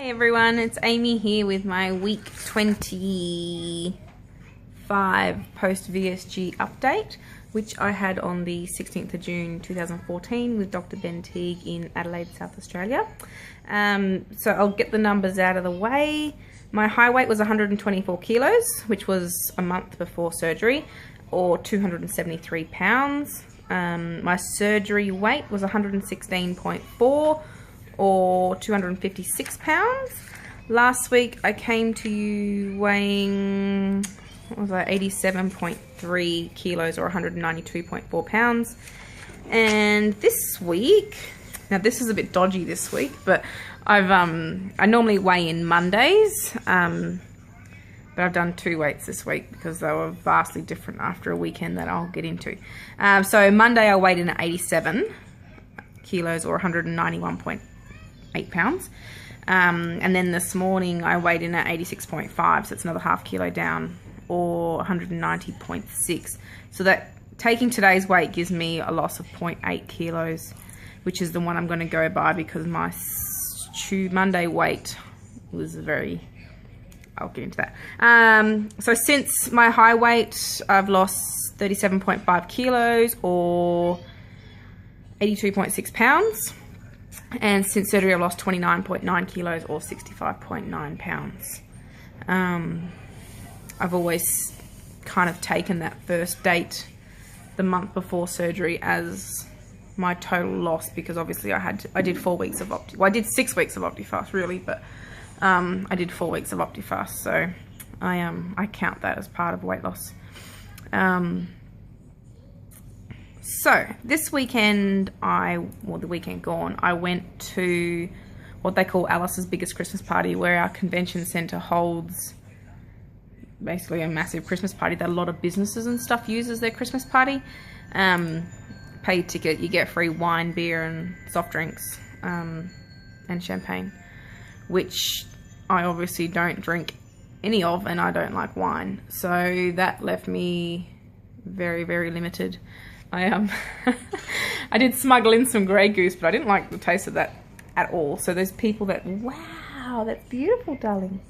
Hi everyone, it's Amy here with my week 25 post VSG update, which I had on the 16th of June 2014 with Dr Ben Teague in Adelaide, South Australia. So I'll get the numbers out of the way. My high weight was 124 kilos, which was a month before surgery, or 273 pounds. My surgery weight was 116.4 or 256 pounds. Last week I came to you weighing, what was I, 87.3 kilos or 192.4 pounds. And this week, now this is a bit dodgy this week, but I normally weigh in Mondays, but I've done two weights this week because they were vastly different after a weekend that I'll get into. So Monday I weighed in at 87 kilos or 191.8 pounds. And then this morning I weighed in at 86.5, so it's another half kilo down, or 190.6. So that, taking today's weight gives me a loss of 0.8 kilos, which is the one I'm going to go by because my Monday weight was I'll get into that. So since my high weight, I've lost 37.5 kilos or 82.6 pounds. And since surgery, I've lost 29.9 kilos or 65.9 pounds. I've always kind of taken that first date, the month before surgery, as my total loss, because obviously I did 4 weeks of I did 6 weeks of Optifast really, but I did 4 weeks of Optifast, so I count that as part of weight loss. So this weekend, the weekend gone, I went to what they call Alice's biggest Christmas party, where our convention centre holds basically a massive Christmas party that a lot of businesses and stuff use as their Christmas party. Pay a ticket, you get free wine, beer and soft drinks, and champagne, which I obviously don't drink any of, and I don't like wine, so that left me very, very limited. I did smuggle in some Grey Goose, but I didn't like the taste of that at all. So there's people that, wow, that's beautiful, darling.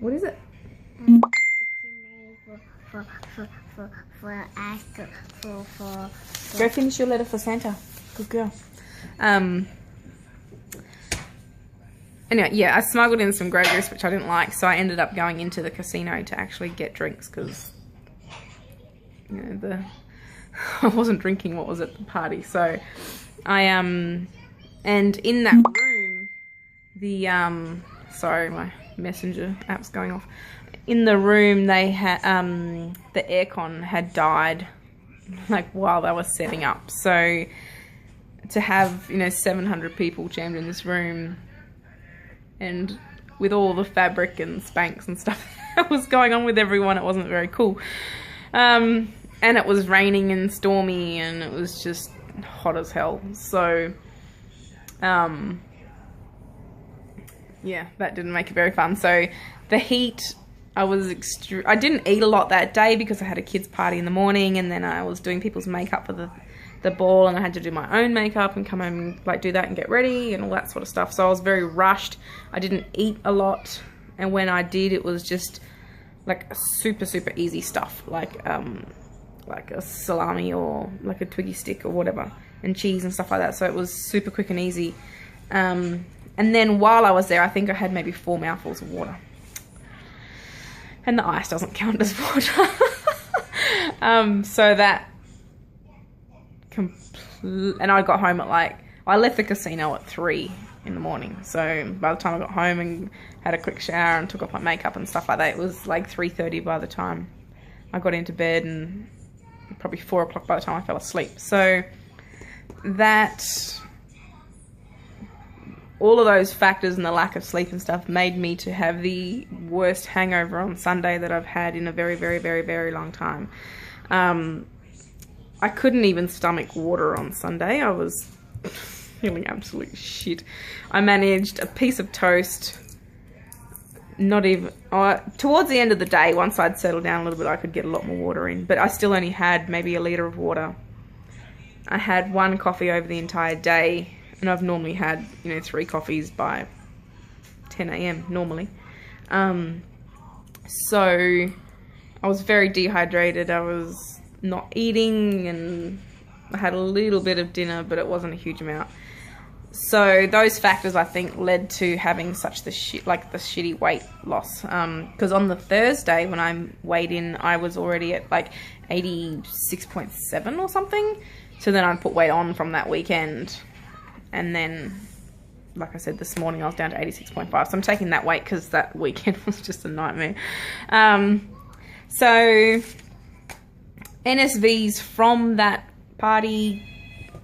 What is it? Go finish your letter for Santa. Good girl. Anyway, yeah, I smuggled in some Grey Goose, which I didn't like, so I ended up going into the casino to actually get drinks because, you know, I wasn't drinking what was at the party. So I and in that room, sorry, my messenger app's going off. In the room, they had the aircon had died like while they were setting up. So to have, you know, 700 people jammed in this room, and with all the fabric and Spanx and stuff that was going on with everyone, it wasn't very cool. And it was raining and stormy, and it was just hot as hell. So, yeah, that didn't make it very fun. So the heat, I didn't eat a lot that day because I had a kids party in the morning, and then I was doing people's makeup for the ball, and I had to do my own makeup and come home and like do that and get ready and all that sort of stuff. So I was very rushed. I didn't eat a lot, and when I did, it was just like super, super easy stuff, like a salami or like a Twiggy stick or whatever, and cheese and stuff like that. So it was super quick and easy. And then while I was there, I think I had maybe 4 mouthfuls of water, and the ice doesn't count as water. So that and I got home at I left the casino at 3 in the morning. So by the time I got home and had a quick shower and took off my makeup and stuff like that, it was like 3:30 by the time I got into bed, and probably 4 o'clock by the time I fell asleep. So that, all of those factors and the lack of sleep and stuff made me to have the worst hangover on Sunday that I've had in a very, very, very, very long time. I couldn't even stomach water on Sunday. I was feeling absolute shit. I managed a piece of toast, not even, towards the end of the day, once I'd settled down a little bit, I could get a lot more water in, but I still only had maybe a litre of water. I had 1 coffee over the entire day, And I've normally had, 3 coffees by 10 a.m. normally. So I was very dehydrated. I was not eating, and I had a little bit of dinner, but it wasn't a huge amount. So those factors, I think, led to having such the shitty weight loss. Because on the Thursday when I weighed in, I was already at like 86.7 or something. So then I put weight on from that weekend, and then, like I said, this morning I was down to 86.5. So I'm taking that weight because that weekend was just a nightmare. So NSVs from that party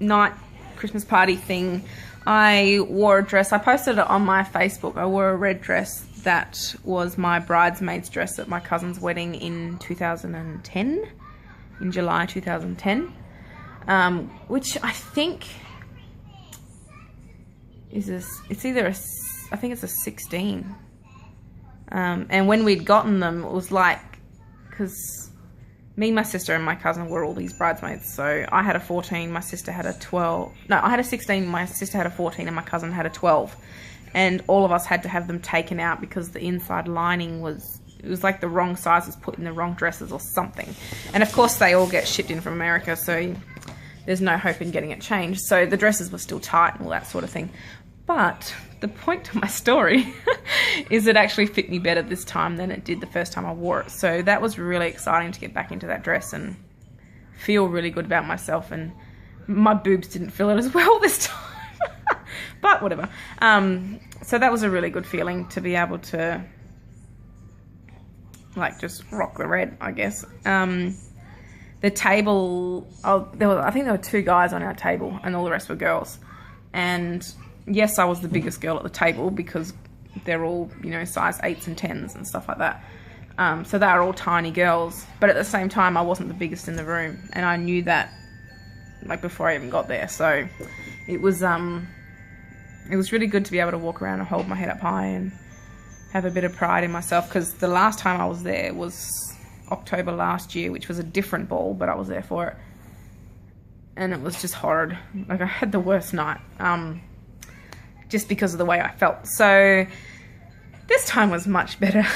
night, Christmas party thing, I wore a dress. I posted it on my Facebook. I wore a red dress that was my bridesmaid's dress at my cousin's wedding in 2010, in July 2010, which I think is it's either I think it's a 16. And when we'd gotten them, it was like, because me, my sister, and my cousin were all these bridesmaids. So I had a 14, my sister had a 12. No, I had a 16, my sister had a 14, and my cousin had a 12. And all of us had to have them taken out because the inside lining was like the wrong sizes put in the wrong dresses or something. And of course they all get shipped in from America, so there's no hope in getting it changed. So the dresses were still tight and all that sort of thing. But the point to my story is it actually fit me better this time than it did the first time I wore it. So that was really exciting to get back into that dress and feel really good about myself. And my boobs didn't feel it as well this time. But whatever. So that was a really good feeling to be able to, like, just rock the red, I guess. The table, I think there were 2 guys on our table and all the rest were girls. And yes, I was the biggest girl at the table because they're all, size 8s and 10s and stuff like that. So they were all tiny girls. But at the same time, I wasn't the biggest in the room. And I knew that, like, before I even got there. So it was really good to be able to walk around and hold my head up high and have a bit of pride in myself. Because the last time I was there was October last year, which was a different ball, but I was there for it. And it was just horrid. Like, I had the worst night. Just because of the way I felt. So this time was much better.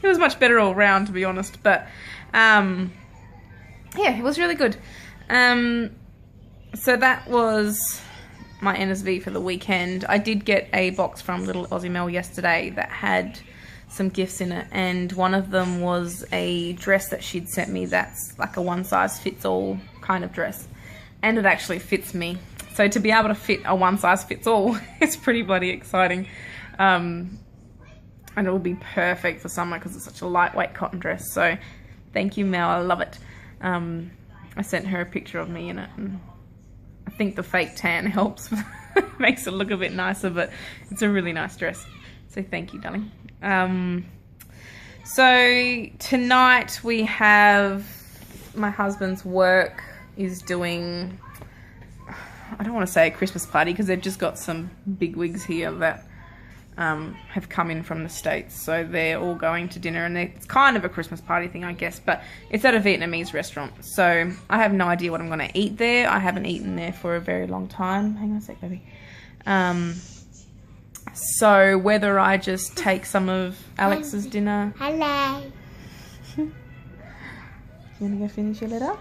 It was much better all round, to be honest. But yeah, it was really good. So that was my NSV for the weekend. I did get a box from Little Aussie Mel yesterday that had some gifts in it, and one of them was a dress that she'd sent me that's like a one-size-fits-all kind of dress, and it actually fits me. So to be able to fit a one-size-fits-all is pretty bloody exciting. And it will be perfect for summer because it's such a lightweight cotton dress. So thank you, Mel. I love it. I sent her a picture of me in it, and I think the fake tan helps. Makes it look a bit nicer, but it's a really nice dress. So thank you, darling. So tonight we have my husband's work is doing, I don't want to say a Christmas party because they've just got some bigwigs here that have come in from the States. So they're all going to dinner, and it's kind of a Christmas party thing, I guess, but it's at a Vietnamese restaurant. So I have no idea what I'm going to eat there. I haven't eaten there for a very long time. Hang on a sec, baby. So whether I just take some of Alex's dinner. Hello. You want to go finish your letter?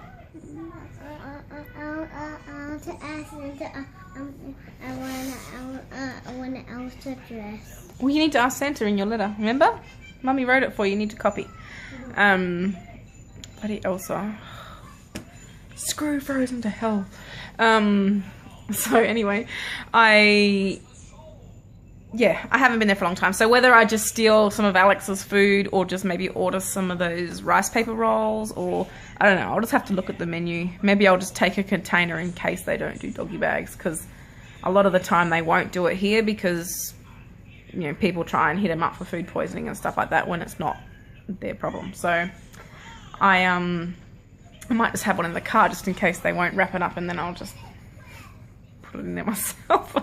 I want to alter dress. Well, you need to ask Santa in your letter, remember? Mummy wrote it for you, you need to copy. Bloody Elsa. Screw Frozen to hell. So anyway, I haven't been there for a long time. So whether I just steal some of Alex's food or just maybe order some of those rice paper rolls, or I don't know, I'll just have to look at the menu. Maybe I'll just take a container in case they don't do doggy bags, because a lot of the time they won't do it here because, people try and hit them up for food poisoning and stuff like that when it's not their problem. So I might just have one in the car just in case they won't wrap it up, and then I'll just put it in there myself.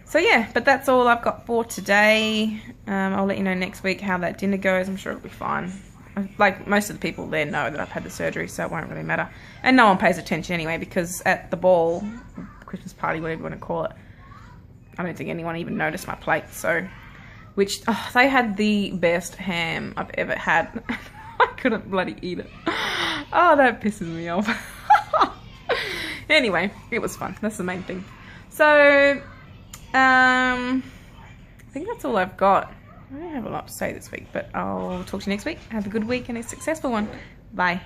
So yeah, but that's all I've got for today. I'll let you know next week how that dinner goes. I'm sure it'll be fine. like, most of the people there know that I've had the surgery, so it won't really matter. And no one pays attention anyway, because at the ball, Christmas party, whatever you want to call it, I don't think anyone even noticed my plate. So, which, they had the best ham I've ever had. I couldn't bloody eat it. Oh, that pisses me off. Anyway, it was fun. That's the main thing. So, I think that's all I've got. I don't have a lot to say this week, but I'll talk to you next week. Have a good week and a successful one. Bye.